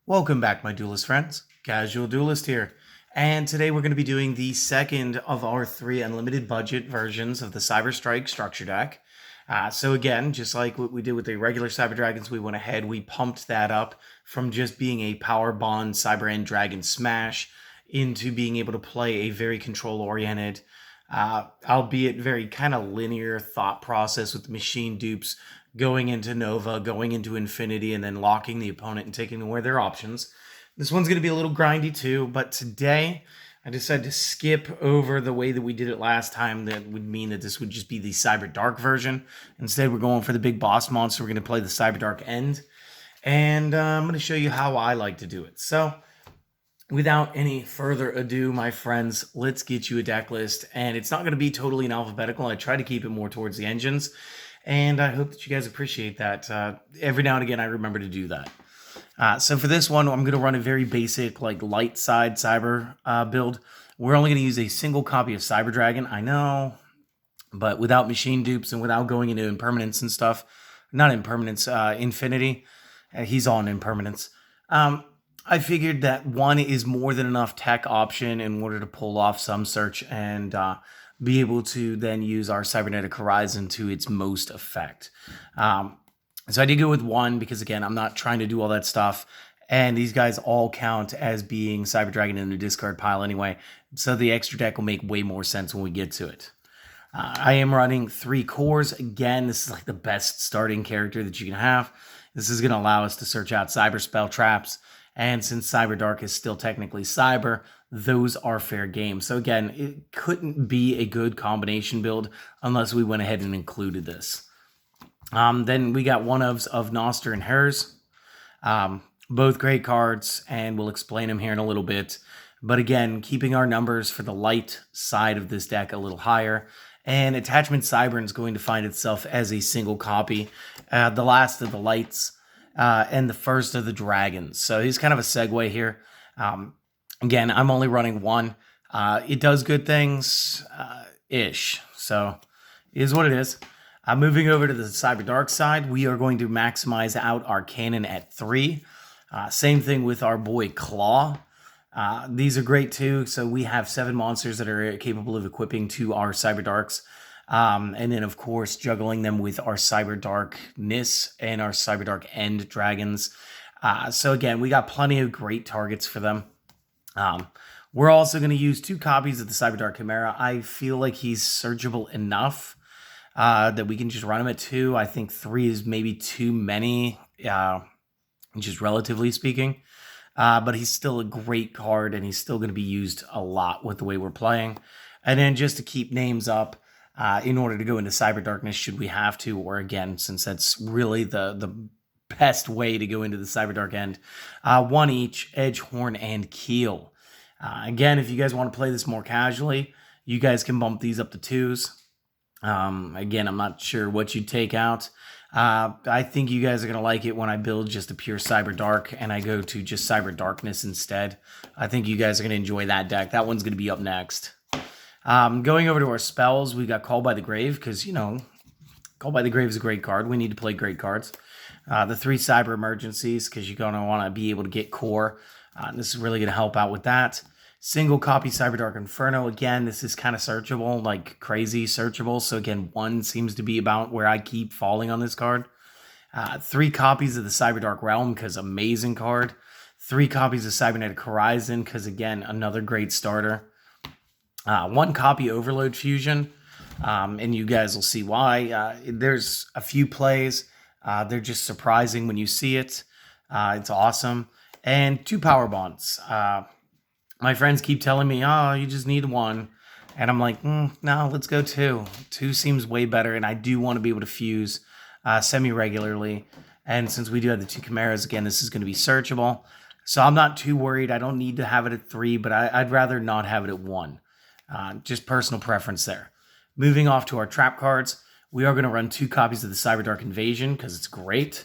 Welcome back, my Duelist friends. Casual Duelist here. And today we're going to be doing the second of our three unlimited budget versions of the Cyberstrike structure deck. So again, just like what we did with the regular Cyber Dragons, we went ahead, we pumped that up from just being a Power Bond Cyber End Dragon smash into being able to play a very control-oriented, albeit very kind of linear thought process with the machine dupes going into Nova, going into Infinity, and then locking the opponent and taking away their options. This one's going to be a little grindy too, but today I decided to skip over the way that we did it last time. That would mean that this would just be the Cyberdark version. Instead, we're going for the big boss monster. We're going to play the Cyberdark End, and I'm going to show you how I like to do it. So, without any further ado, my friends, let's get you a deck list, and it's not going to be totally in alphabetical. I try to keep it more towards the engines. And I hope that you guys appreciate that. Every now and again, I remember to do that. So for this one, I'm going to run a very basic, like, light side Cyber build. We're only going to use a single copy of Cyber Dragon, I know, but without machine dupes and without going into impermanence and stuff. Not impermanence, Infinity. He's on impermanence. I figured that one is more than enough tech option in order to pull off some search and be able to then use our Cybernetic Horizon to its most effect. So I did go with one because, again, I'm not trying to do all that stuff. And these guys all count as being Cyber Dragon in the discard pile anyway. So the extra deck will make way more sense when we get to it. I am running 3 cores. Again, this is like the best starting character that you can have. This is going to allow us to search out Cyber Spell Traps. And since Cyberdark is still technically Cyber, those are fair game. So again, it couldn't be a good combination build unless we went ahead and included this. Then we got one of Noster and Hers. Both great cards, and we'll explain them here in a little bit. But again, keeping our numbers for the light side of this deck a little higher. And Attachment Cybern is going to find itself as a single copy. The last of the lights. And the first of the dragons. So he's kind of a segue here. Again, I'm only running one. It does good things, ish. So it is what it is. Moving over to the Cyberdark side, we are going to maximize out our cannon at 3. Same thing with our boy Claw. These are great too. So we have 7 monsters that are capable of equipping to our Cyberdarks. And then, of course, juggling them with our Cyberdarkness and our Cyberdark End Dragons. So again, we got plenty of great targets for them. We're also going to use 2 copies of the Cyberdark Chimera. I feel like he's searchable enough that we can just run him at 2. I think 3 is maybe too many, just relatively speaking. But he's still a great card, and he's still going to be used a lot with the way we're playing. And then just to keep names up, in order to go into Cyber Darkness, should we have to, or again, since that's really the best way to go into the Cyberdark End, 1 each, Edge, Horn, and Keel. Again, if you guys want to play this more casually, you guys can bump these up to 2s. Again, I'm not sure what you'd take out. I think you guys are going to like it when I build just a pure Cyber Dark and I go to just Cyber Darkness instead. I think you guys are going to enjoy that deck. That one's going to be up next. Going over to our spells, we got Call by the Grave, because, you know, Call by the Grave is a great card. We need to play great cards. The 3 Cyber Emergencies, because you're going to want to be able to get core. This is really going to help out with that. Single copy Cyberdark Inferno. Again, this is kind of searchable, like crazy searchable. So again, 1 seems to be about where I keep falling on this card. 3 copies of the Cyberdark Realm, because amazing card. 3 copies of Cybernetic Horizon, because again, another great starter. 1 copy Overload Fusion, and you guys will see why. There's a few plays. They're just surprising when you see it. It's awesome. And 2 Power Bonds. My friends keep telling me, oh, you just need 1. And I'm like, no, let's go 2. 2 seems way better, and I do want to be able to fuse semi-regularly. And since we do have the 2 Chimeras, again, this is going to be searchable. So I'm not too worried. I don't need to have it at 3, but I'd rather not have it at 1. Just personal preference there. Moving off to our trap cards, we are going to run 2 copies of the Cyberdark Invasion because it's great.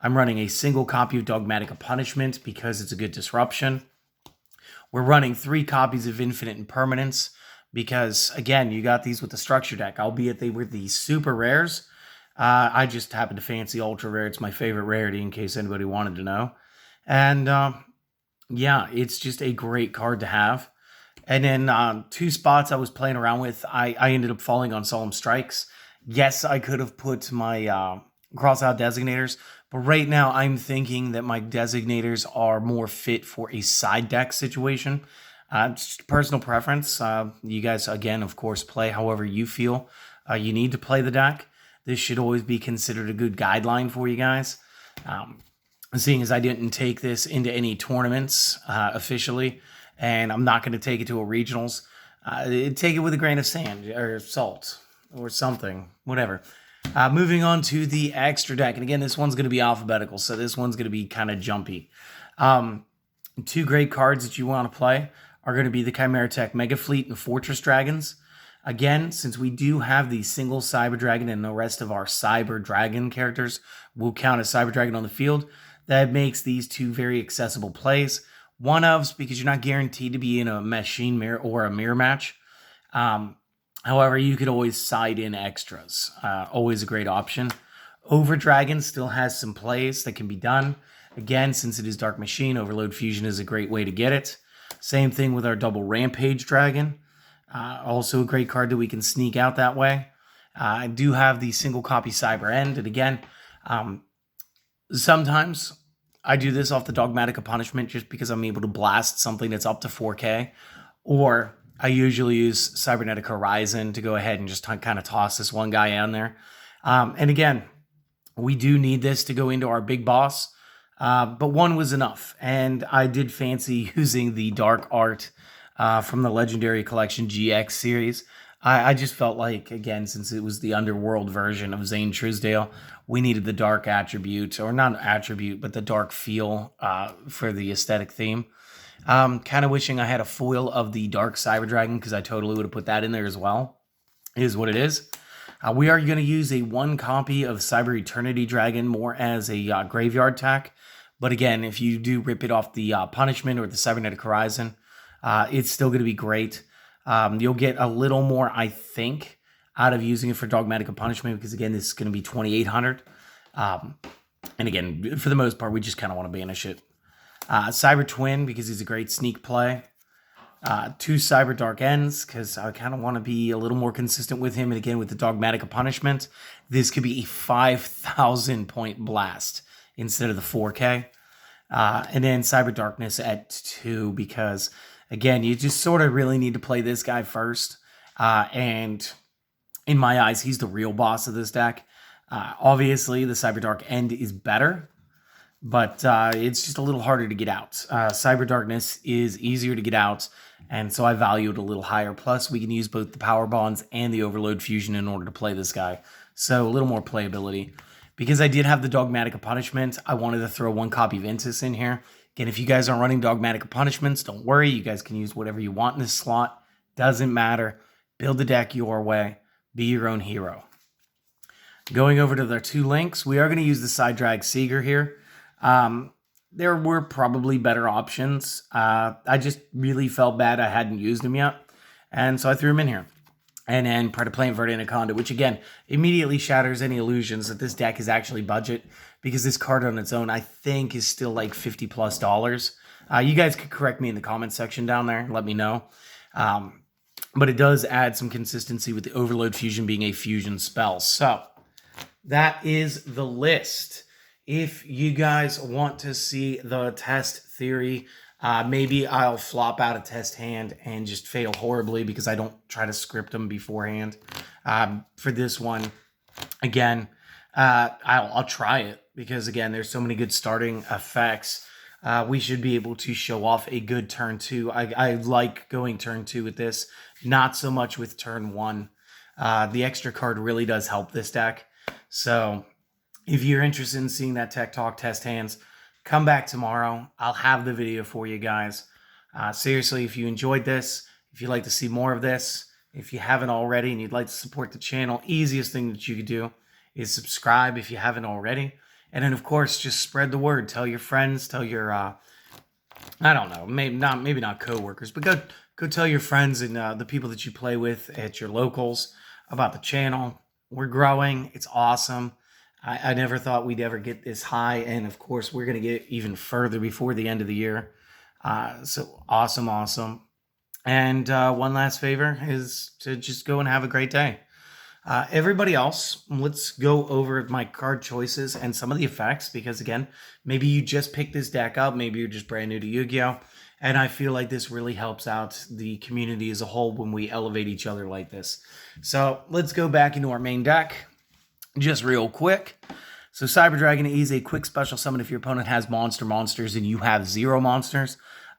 I'm running a single copy of Dogmatic Punishment because it's a good disruption. We're running 3 copies of Infinite Impermanence because, again, you got these with the structure deck, albeit they were the super rares. I just happen to fancy ultra rare. It's my favorite rarity in case anybody wanted to know. And yeah, it's just a great card to have. And then two spots I was playing around with, I ended up falling on Solemn Strikes. Yes, I could have put my cross-out designators, but right now I'm thinking that my designators are more fit for a side deck situation. Just personal preference. You guys, again, of course, play however you feel you need to play the deck. This should always be considered a good guideline for you guys. Seeing as I didn't take this into any tournaments officially, and I'm not going to take it to a regionals, take it with a grain of sand or salt or something, whatever. Moving on to the extra deck, and again, this one's going to be alphabetical, so this one's going to be kind of jumpy. Two great cards that you want to play are going to be the Chimera Tech Mega Fleet and Fortress Dragons. Again, since we do have the single Cyber Dragon and the rest of our Cyber Dragon characters will count as Cyber Dragon on the field, that makes these two very accessible plays. One of's because you're not guaranteed to be in a machine mirror or a mirror match. However, you could always side in extras. Always a great option. Over Dragon still has some plays that can be done. Again, since it is Dark Machine, Overload Fusion is a great way to get it. Same thing with our double Rampage Dragon. Also a great card that we can sneak out that way. I do have the single copy Cyber End, and again, sometimes I do this off the Dogmatic of Punishment just because I'm able to blast something that's up to 4K, or I usually use Cybernetic Horizon to go ahead and just kind of toss this one guy on there. And again, we do need this to go into our big boss, but one was enough, and I did fancy using the Dark Art from the Legendary Collection GX series. I just felt like, again, since it was the Underworld version of Zane Truesdale, we needed the dark attribute, or not attribute, but the dark feel for the aesthetic theme. Kind of wishing I had a foil of the Dark Cyber Dragon, because I totally would have put that in there as well. It is what it is. We are going to use a one copy of Cyber Eternity Dragon more as a graveyard tack. But again, if you do rip it off the Punishment or the Cybernetic Horizon, it's still going to be great. You'll get a little more, I think, out of using it for Dogmatic of Punishment, because again, this is going to be 2,800. And again, for the most part, we just kind of want to banish it. Cyber Twin, because he's a great sneak play. Two Cyberdark Ends, because I kind of want to be a little more consistent with him. And again, with the Dogmatic of Punishment, this could be a 5,000 point blast instead of the 4K. And then Cyber Darkness at 2, because again, you just sort of really need to play this guy first. And in my eyes, he's the real boss of this deck. Obviously, the Cyberdark End is better, but it's just a little harder to get out. Cyber Darkness is easier to get out, and so I value it a little higher. Plus, we can use both the Power Bonds and the Overload Fusion in order to play this guy. So a little more playability. Because I did have the Dogmatic of Punishment, I wanted to throw one copy of Ventus in here. Again, if you guys aren't running Dogmatic of Punishments, don't worry. You guys can use whatever you want in this slot. Doesn't matter. Build the deck your way. Be your own hero. Going over to their two links, we are going to use the Side Drag Seeger here. There were probably better options. I just really felt bad I hadn't used them yet, and so I threw them in here. And then Predator Plane Verde Anaconda, which again, immediately shatters any illusions that this deck is actually budget, because this card on its own, I think, is still like $50+. You guys could correct me in the comments section down there. Let me know. But it does add some consistency with the Overload Fusion being a fusion spell. So that is the list. If you guys want to see the test theory, maybe I'll flop out a test hand and just fail horribly because I don't try to script them beforehand. For this one, again, I'll try it because, again, there's so many good starting effects. We should be able to show off a good turn 2. I like going turn 2 with this, not so much with turn 1. The extra card really does help this deck. So if you're interested in seeing that Tech Talk test hands, come back tomorrow. I'll have the video for you guys. Seriously, if you enjoyed this, if you'd like to see more of this, if you haven't already and you'd like to support the channel, easiest thing that you could do is subscribe if you haven't already. And then, of course, just spread the word. Tell your friends, tell your, I don't know, maybe not coworkers, but go tell your friends and the people that you play with at your locals about the channel. We're growing. It's awesome. I never thought we'd ever get this high, and of course, we're going to get even further before the end of the year. So awesome, awesome. And one last favor is to just go and have a great day. Everybody else, let's go over my card choices and some of the effects because, again, maybe you just picked this deck up, maybe you're just brand new to Yu-Gi-Oh! And I feel like this really helps out the community as a whole when we elevate each other like this. So let's go back into our main deck just real quick. So Cyber Dragon is a quick special summon if your opponent has monsters and you have 0 monsters.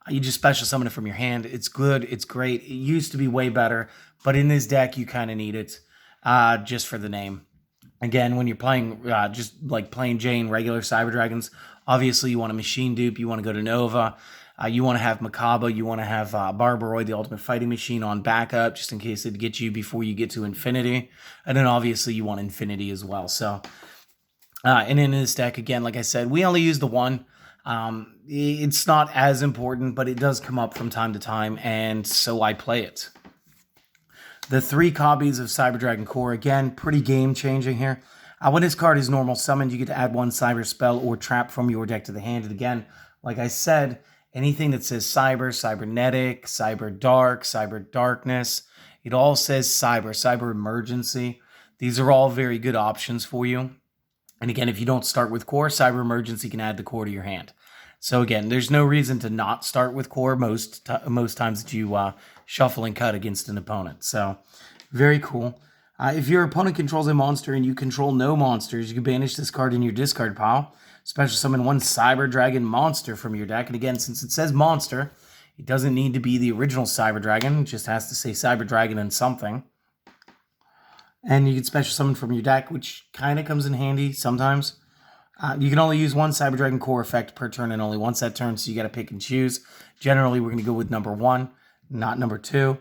You just special summon it from your hand. It's good. It's great. It used to be way better, but in this deck, you kind of need it just for the name. Again, when you're playing just like plain Jane, regular Cyber Dragons, obviously you want a machine dupe. You want to go to Nova. You want to have Makaba. You want to have Barbaroid, the Ultimate Fighting Machine, on backup, just in case it gets you before you get to Infinity. And then obviously you want Infinity as well. So, and in this deck, again, like I said, we only use the one. It's not as important, but it does come up from time to time, and so I play it. The 3 copies of Cyber Dragon Core, again, pretty game-changing here. When this card is normal summoned, you get to add 1 Cyber spell or trap from your deck to the hand. And again, like I said, anything that says Cyber, Cybernetic, Cyber Dark, Cyber Darkness, it all says Cyber, Cyber Emergency. These are all very good options for you. And again, if you don't start with Core, Cyber Emergency can add the Core to your hand. So again, there's no reason to not start with Core most times that you shuffle and cut against an opponent. So very cool. If your opponent controls a monster and you control no monsters, you can banish this card in your discard pile. Special summon 1 Cyber Dragon monster from your deck. And again, since it says monster, it doesn't need to be the original Cyber Dragon. It just has to say Cyber Dragon and something. And you can special summon from your deck, which kind of comes in handy sometimes. You can only use 1 Cyber Dragon Core effect per turn and only once that turn, so you got to pick and choose. Generally, we're going to go with number 1, not number 2.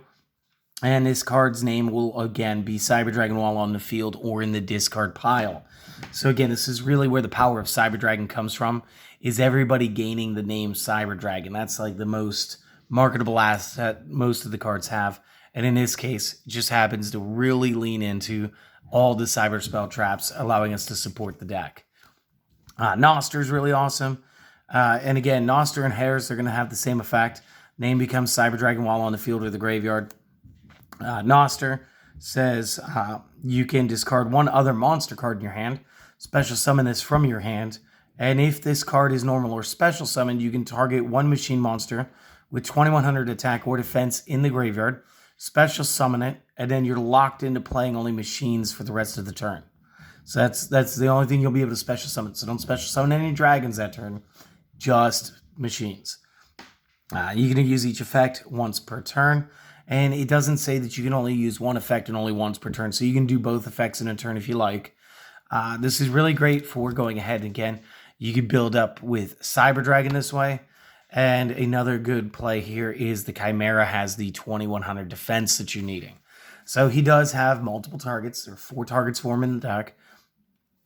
And this card's name will, again, be Cyber Dragon while on the field or in the discard pile. So again, this is really where the power of Cyber Dragon comes from, is everybody gaining the name Cyber Dragon. That's like the most marketable asset most of the cards have. And in this case, it just happens to really lean into all the Cyber Spell traps, allowing us to support the deck. Noster is really awesome. And again, Noster and Hares, they're going to have the same effect. Name becomes Cyber Dragon while on the field or the graveyard. Noster says you can discard 1 other monster card in your hand, special summon this from your hand, and if this card is normal or special summoned, you can target 1 machine monster with 2100 attack or defense in the graveyard, special summon it, and then you're locked into playing only machines for the rest of the turn. So that's the only thing you'll be able to special summon. So don't special summon any dragons that turn, just machines. You're going to use each effect once per turn. And it doesn't say that you can only use 1 effect and only once per turn. So you can do both effects in a turn if you like. This is really great for going ahead. Again, you can build up with Cyber Dragon this way. And another good play here is the Chimera has the 2100 defense that you're needing. So he does have multiple targets. There are 4 targets for him in the deck.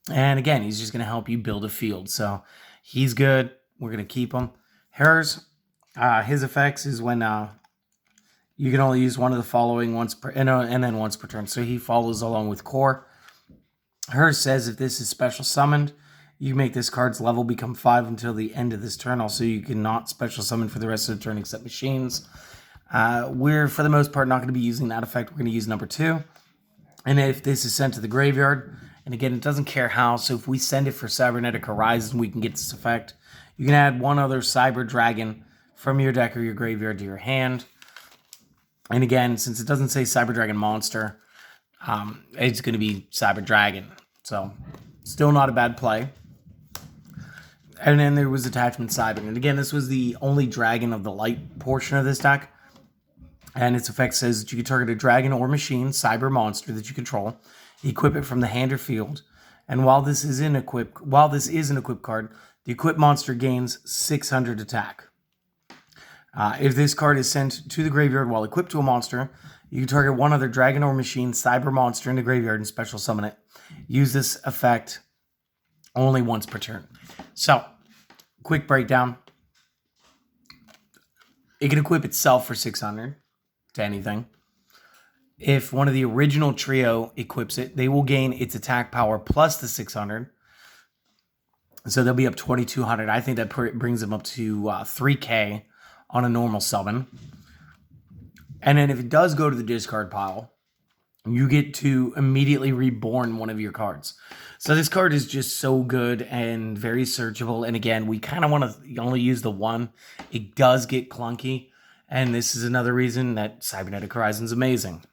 And again, he's just going to help you build a field. So he's good. We're going to keep him. Hares, his effects is when you can only use 1 of the following once per, and then once per turn. So he follows along with Core. Hers says if this is special summoned, you make this card's level become 5 until the end of this turn. Also, you cannot special summon for the rest of the turn except machines. We're, for the most part, not going to be using that effect. We're going to use number 2. And if this is sent to the graveyard, and again, it doesn't care how, so if we send it for Cybernetic Horizon, we can get this effect. You can add 1 other Cyber Dragon from your deck or your graveyard to your hand. And again, since it doesn't say Cyber Dragon Monster, it's going to be Cyber Dragon. So, still not a bad play. And then there was Attachment Cyber. And again, this was the only dragon of the light portion of this deck. And its effect says that you can target a dragon or machine, cyber monster that you control, equip it from the hand or field. And while this is an equip card, the equipped monster gains 600 attack. If this card is sent to the graveyard while equipped to a monster, you can target 1 other dragon or machine cyber monster in the graveyard and special summon it. Use this effect only once per turn. So, quick breakdown. It can equip itself for 600 to anything. If one of the original trio equips it, they will gain its attack power plus the 600. So they'll be up 2,200. I think that brings them up to 3K on a normal summon. And then if it does go to the discard pile, you get to immediately reborn one of your cards. So this card is just so good and very searchable. And again, we kind of want to only use the one. It does get clunky. And this is another reason that Cybernetic Horizon is amazing.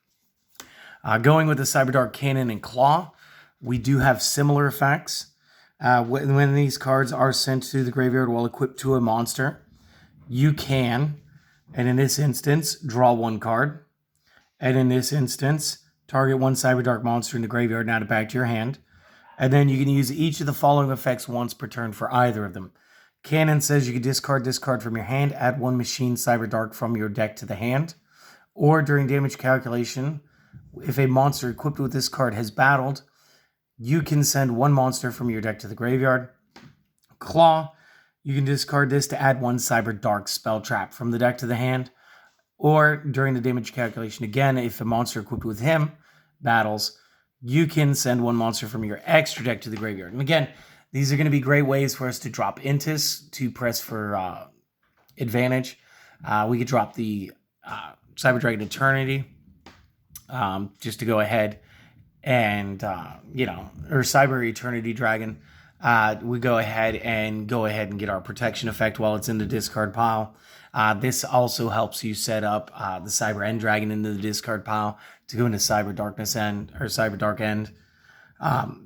Going with the Cyberdark Cannon and Claw, we do have similar effects. When these cards are sent to the graveyard while equipped to a monster, you can, and in this instance, draw one card. And in this instance, target one Cyberdark monster in the graveyard and add it back to your hand. And then you can use each of the following effects once per turn for either of them. Cannon says you can discard this card from your hand, add one Machine Cyberdark from your deck to the hand. Or during damage calculation, if a monster equipped with this card has battled, you can send one monster from your deck to the graveyard. Claw, you can discard this to add one Cyberdark spell trap from the deck to the hand. Or during the damage calculation again, if a monster equipped with him battles, you can send one monster from your extra deck to the graveyard. And again, these are going to be great ways for us to drop Intis to press for advantage. We could drop the Cyber Dragon Eternity just to go ahead and, or Cyber Eternity Dragon. We go ahead and get our protection effect while it's in the discard pile. This also helps you set up the Cyber End Dragon into the discard pile to go into Cyber Darkness End or Cyber Dark End.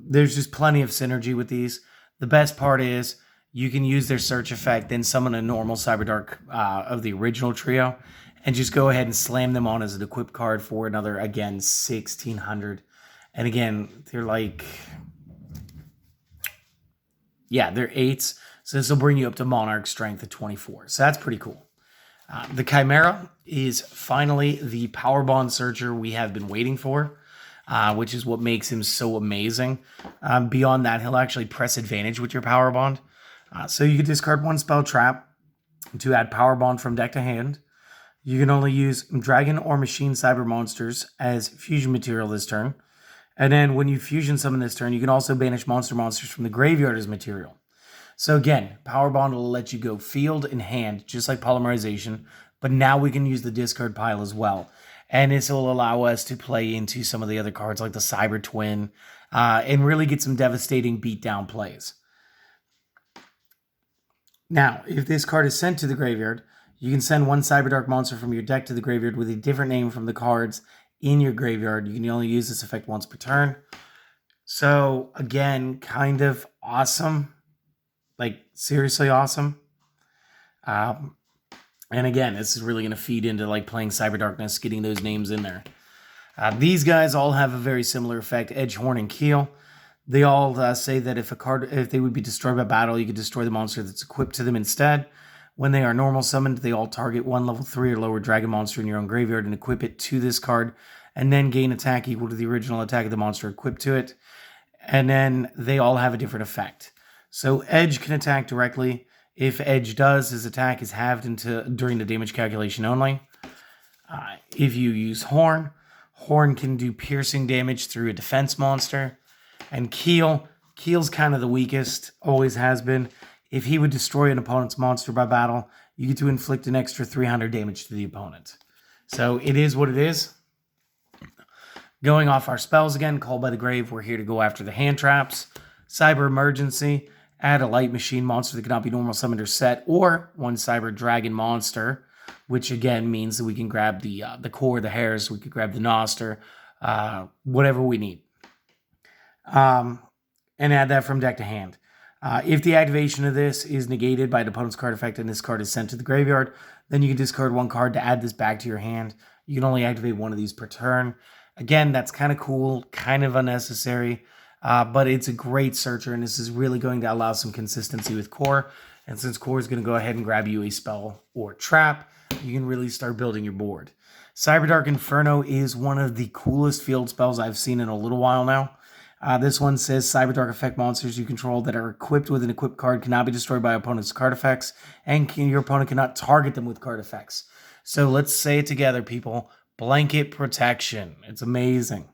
There's just plenty of synergy with these. The best part is you can use their search effect, then summon a normal Cyber Dark of the original trio, and just go ahead and slam them on as an equipped card for another, again, 1,600. And again, they're like, yeah, they're 8s. So this will bring you up to Monarch strength of 24. So that's pretty cool. The Chimera is finally the Power Bond Searcher we have been waiting for, which is what makes him so amazing. Beyond that, he'll actually press advantage with your Power Bond. So you can discard one spell trap to add Power Bond from deck to hand. You can only use Dragon or Machine Cyber monsters as fusion material this turn. And then when you fusion summon this turn, you can also banish monsters from the graveyard as material. So again, Power Bond will let you go field and hand, just like Polymerization, but now we can use the discard pile as well. And this will allow us to play into some of the other cards like the Cyber Twin and really get some devastating beatdown plays. Now, if this card is sent to the graveyard, you can send one Cyberdark monster from your deck to the graveyard with a different name from the cards in your graveyard. You can only use this effect once per turn. So again, kind of awesome. Like, seriously awesome. And again, this is really going to feed into like playing Cyber Darkness, getting those names in there. These guys all have a very similar effect, Edge, Horn, and Keel. They all say that if they would be destroyed by battle, you could destroy the monster that's equipped to them instead. When they are normal summoned, they all target one level 3 or lower dragon monster in your own graveyard and equip it to this card, and then gain attack equal to the original attack of the monster equipped to it. And then they all have a different effect. So Edge can attack directly. If Edge does, his attack is halved during the damage calculation only. If you use Horn, Horn can do piercing damage through a defense monster. And Keel's kind of the weakest, always has been. If he would destroy an opponent's monster by battle, you get to inflict an extra 300 damage to the opponent. So it is what it is. Going off our spells again, Called by the Grave, we're here to go after the hand traps. Cyber Emergency, add a light machine monster that cannot be normal summoned or set, or one Cyber Dragon monster, which again means that we can grab the core, the hairs, we could grab the Noster, whatever we need. And add that from deck to hand. If the activation of this is negated by an opponent's card effect and this card is sent to the graveyard, then you can discard one card to add this back to your hand. You can only activate one of these per turn. Again, that's kind of cool, kind of unnecessary, but it's a great searcher, and this is really going to allow some consistency with core. And since core is going to go ahead and grab you a spell or trap, you can really start building your board. Cyberdark Inferno is one of the coolest field spells I've seen in a little while now. This one says Cyberdark effect monsters you control that are equipped with an equipped card cannot be destroyed by opponent's card effects, and your opponent cannot target them with card effects. So let's say it together, people. Blanket protection. It's amazing.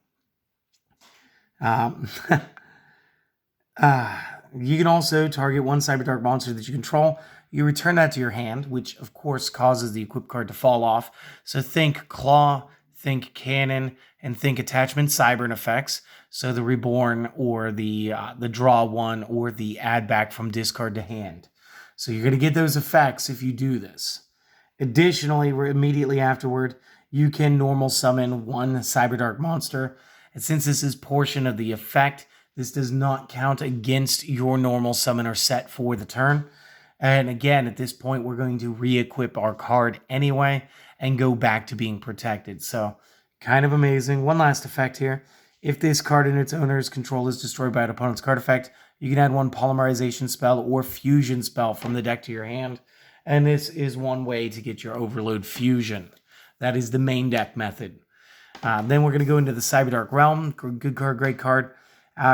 You can also target one Cyberdark monster that you control. You return that to your hand, which of course causes the equipped card to fall off. So think Claw, think Cannon, and think Attachment Cybern effects. So the Reborn or the Draw One or the Add Back from discard to hand. So you're going to get those effects if you do this. Additionally, immediately afterward, you can normal summon one Cyberdark monster. And since this is portion of the effect, this does not count against your normal summoner set for the turn. And again, at this point, we're going to re-equip our card anyway and go back to being protected. So, kind of amazing. One last effect here. If this card and its owner's control is destroyed by an opponent's card effect, you can add one polymerization spell or fusion spell from the deck to your hand. And this is one way to get your Overload Fusion. That is the main deck method. Then we're going to go into the Cyberdark Realm. Good card, great card.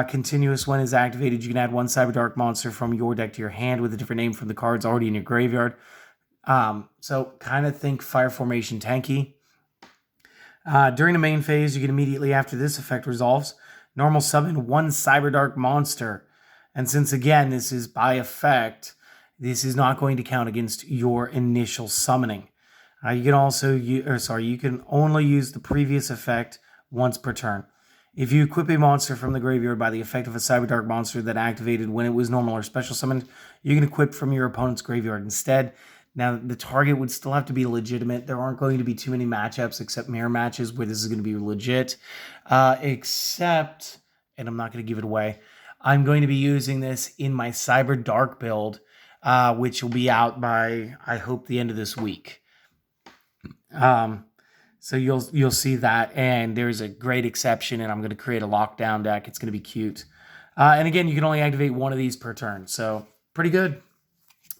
Continuous, when is activated, you can add one Cyberdark monster from your deck to your hand with a different name from the cards already in your graveyard. So kind of think Fire Formation tanky. During the main phase, you can immediately after this effect resolves, normal summon one Cyberdark monster. And since again, this is by effect, this is not going to count against your initial summoning. You can also you can only use the previous effect once per turn. If you equip a monster from the graveyard by the effect of a Cyberdark monster that activated when it was normal or special summoned, you can equip from your opponent's graveyard instead. Now, the target would still have to be legitimate. There aren't going to be too many matchups except mirror matches where this is going to be legit. Except, and I'm not going to give it away, I'm going to be using this in my Cyberdark build, which will be out by, I hope, the end of this week. So you'll see that, and there's a great exception, and I'm going to create a lockdown deck. It's going to be cute. And again, you can only activate one of these per turn, so pretty good.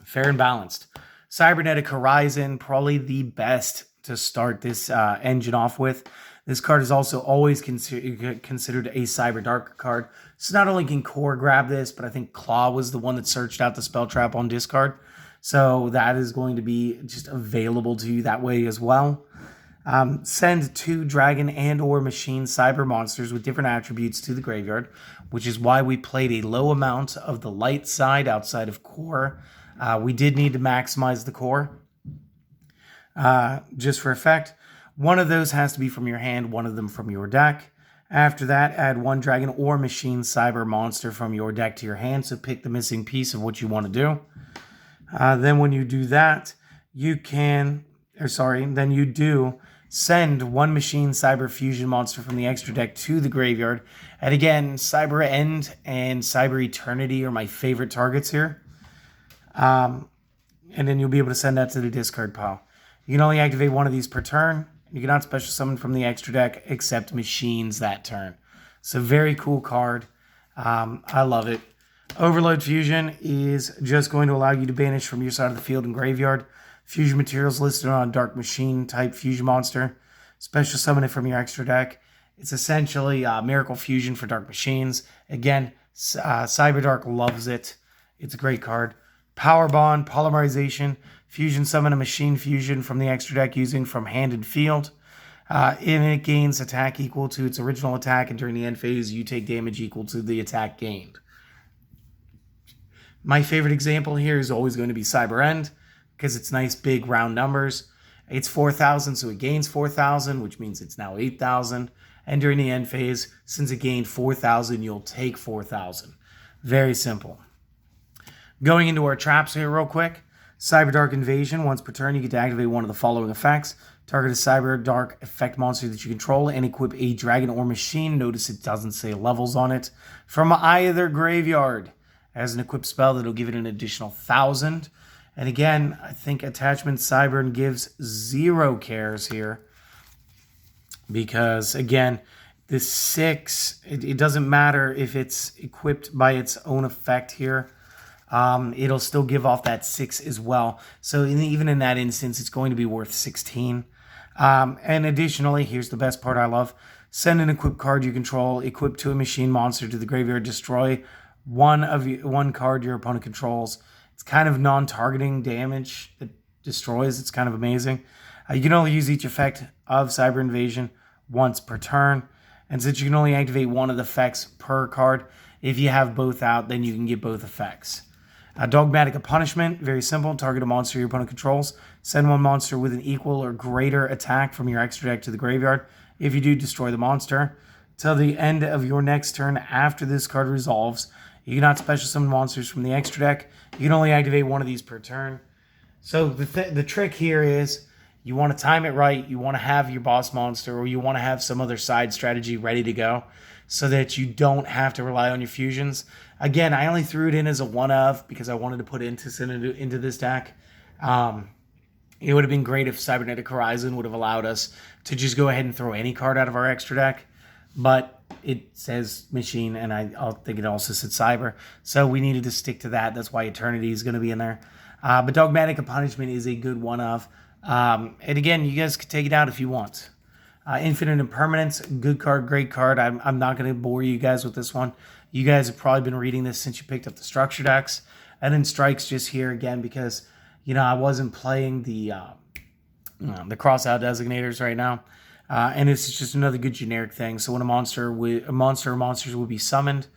Fair and balanced. Cybernetic Horizon, probably the best to start this engine off with. This card is also always considered a Cyberdark card. So not only can Core grab this, but I think Claw was the one that searched out the spell trap on discard. So that is going to be just available to you that way as well. Send 2 dragon and or machine cyber monsters with different attributes to the graveyard, which is why we played a low amount of the light side outside of Core. We did need to maximize the Core. Just for effect, one of those has to be from your hand, one of them from your deck. After that, add 1 dragon or machine cyber monster from your deck to your hand, so pick the missing piece of what you want to do. Then when you do that, you do send 1 machine cyber fusion monster from the extra deck to the graveyard. And again, Cyber End and Cyber Eternity are my favorite targets here. And then you'll be able to send that to the discard pile. You can only activate one of these per turn. You cannot special summon from the extra deck except machines that turn. So very cool card. I love it. Overload Fusion is just going to allow you to banish from your side of the field and graveyard fusion materials listed on Dark Machine type fusion monster. Special summon it from your extra deck. It's essentially Miracle Fusion for Dark Machines. Again, Cyberdark loves it. It's a great card. Power Bond, Polymerization, fusion summon a machine fusion from the extra deck using from hand and field. And it gains attack equal to its original attack, and during the end phase, you take damage equal to the attack gained. My favorite example here is always going to be Cyber End, because it's nice big round numbers. It's 4,000, so it gains 4,000, which means it's now 8,000. And during the end phase, since it gained 4,000, you'll take 4,000. Very simple. Going into our traps here real quick. Cyberdark Invasion. Once per turn, you get to activate one of the following effects. Target a Cyberdark effect monster that you control and equip a dragon or machine. Notice it doesn't say levels on it. From either graveyard. As an equipped spell that'll give it an additional 1,000. And again, I think Attachment Cybern gives 0 cares here. Because, again, this 6, it doesn't matter if it's equipped by its own effect here. It'll still give off that 6 as well. So even in that instance, it's going to be worth 16. And additionally, here's the best part I love. Send an equipped card you control, equipped to a machine monster to the graveyard, destroy one card your opponent controls. It's kind of non-targeting damage that destroys. It's kind of amazing. You can only use each effect of Cyber Invasion once per turn. And since you can only activate one of the effects per card, If you have both out, then you can get both effects. Dogmatic Punishment, very simple. Target a monster your opponent controls. Send one monster with an equal or greater attack from your extra deck to the graveyard. If you do, destroy the monster. Till the end of your next turn after this card resolves, you cannot special summon monsters from the extra deck. You can only activate one of these per turn. So the trick here is you want to time it right. You want to have your boss monster, or you want to have some other side strategy ready to go so that you don't have to rely on your fusions. Again, I only threw it in as a one-of because I wanted to put Intis into this deck. It would have been great if Cybernetic Horizon would have allowed us to just go ahead and throw any card out of our extra deck. But it says Machine, and I think it also said Cyber. So we needed to stick to that. That's why Eternity is going to be in there. But Dogmatic Punishment is a good one-of. And again, you guys could take it out if you want. Infinite Impermanence, good card, great card. I'm not going to bore you guys with this one. You guys have probably been reading this since you picked up the structure decks. And then Strike's just here again because, I wasn't playing the cross-out designators right now. And it's just another good generic thing. So when a monster or monsters will be summoned,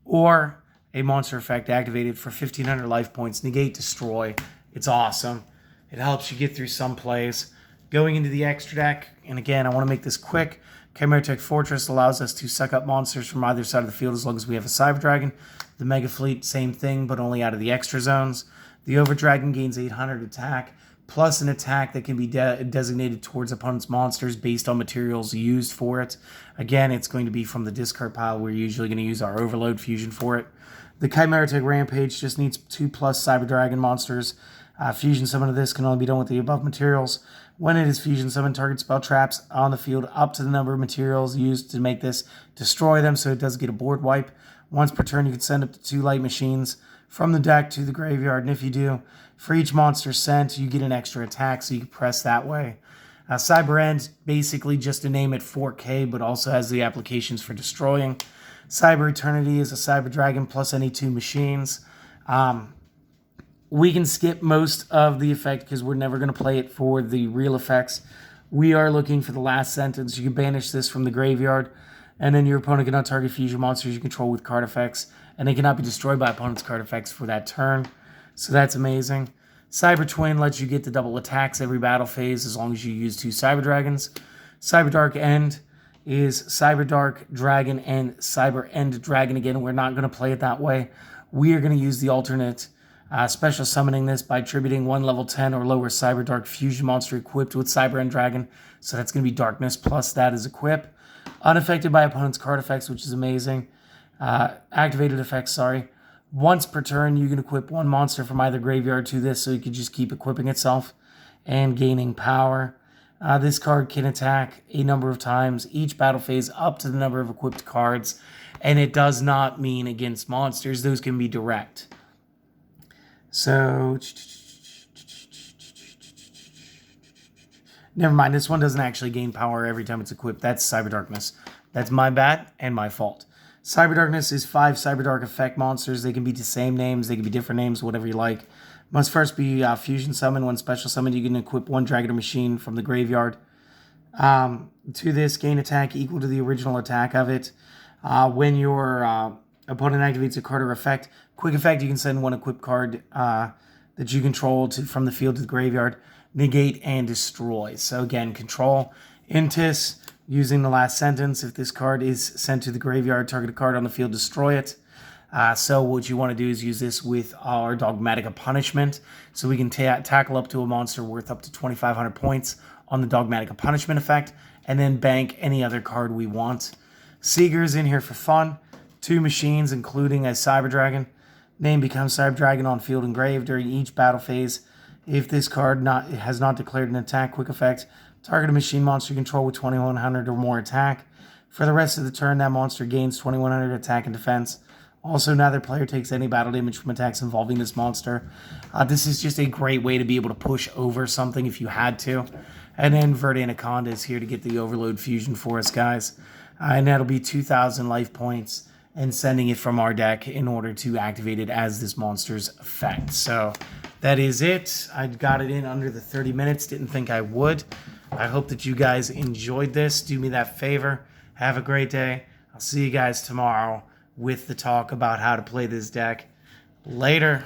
or a monster effect activated for 1,500 life points, negate, destroy. It's awesome. It helps you get through some plays. Going into the extra deck, and again, I want to make this quick. Chimeric Fortress allows us to suck up monsters from either side of the field as long as we have a Cyber Dragon. The Mega Fleet, same thing, but only out of the extra zones. The Over Dragon gains 800 attack, plus an attack that can be designated towards opponent's monsters based on materials used for it. Again, it's going to be from the discard pile. We're usually going to use our Overload Fusion for it. The Chimeric Rampage just needs 2+ Cyber Dragon monsters. Fusion summon of this can only be done with the above materials. When it is fusion summoned, target spell traps on the field up to the number of materials used to make this, destroy them, so it does get a board wipe. Once per turn, you can send up to 2 light machines from the deck to the graveyard, and if you do, for each monster sent, you get an extra attack, so you can press that way. Cyber End, basically just a name at 4K, but also has the applications for destroying. Cyber Eternity is a Cyber Dragon plus any 2 machines. We can skip most of the effect because we're never going to play it for the real effects. We are looking for the last sentence. You can banish this from the graveyard, and then your opponent cannot target fusion monsters you control with card effects, and they cannot be destroyed by opponent's card effects for that turn. So that's amazing. Cyber Twin lets you get the double attacks every battle phase as long as you use 2 Cyber Dragons. Cyberdark End is Cyberdark Dragon and Cyber End Dragon. Again, we're not going to play it that way. We are going to use the alternate special summoning this by attributing 1 level 10 or lower Cyberdark fusion monster equipped with Cyber End Dragon. So that's going to be Darkness plus that as equip. Unaffected by opponent's card effects, which is amazing. Activated effects, sorry. Once per turn, you can equip 1 monster from either graveyard to this, so you can just keep equipping itself and gaining power. This card can attack a number of times each battle phase up to the number of equipped cards, and it does not mean against monsters. Those can be direct. So, never mind. This one doesn't actually gain power every time it's equipped. That's Cyber Darkness. That's my bad and my fault. Cyber Darkness is 5 Cyberdark effect monsters. They can be the same names. They can be different names, whatever you like. Must first be fusion summon. When special summon, you can equip 1 Dragon or Machine from the graveyard. To this, gain attack equal to the original attack of it. When your opponent activates a card or effect, quick effect, you can send 1 equipped card that you control from the field to the graveyard, negate, and destroy. So again, control, Intis, using the last sentence. If this card is sent to the graveyard, target a card on the field, destroy it. So what you want to do is use this with our Dogmatic Punishment. So we can tackle up to a monster worth up to 2,500 points on the Dogmatic Punishment effect, and then bank any other card we want. Seeger's in here for fun. 2 machines, including a Cyber Dragon. Name becomes Cyber Dragon on field and grave during each battle phase. If this card has not declared an attack, quick effect, target a machine monster you control with 2,100 or more attack. For the rest of the turn, that monster gains 2,100 attack and defense. Also, neither player takes any battle damage from attacks involving this monster. This is just a great way to be able to push over something if you had to. And then Verde Anaconda is here to get the Overload Fusion for us, guys. And that'll be 2,000 life points and sending it from our deck in order to activate it as this monster's effect. So that is it. I got it in under the 30 minutes. Didn't think I would. I hope that you guys enjoyed this. Do me that favor. Have a great day. I'll see you guys tomorrow with the talk about how to play this deck later.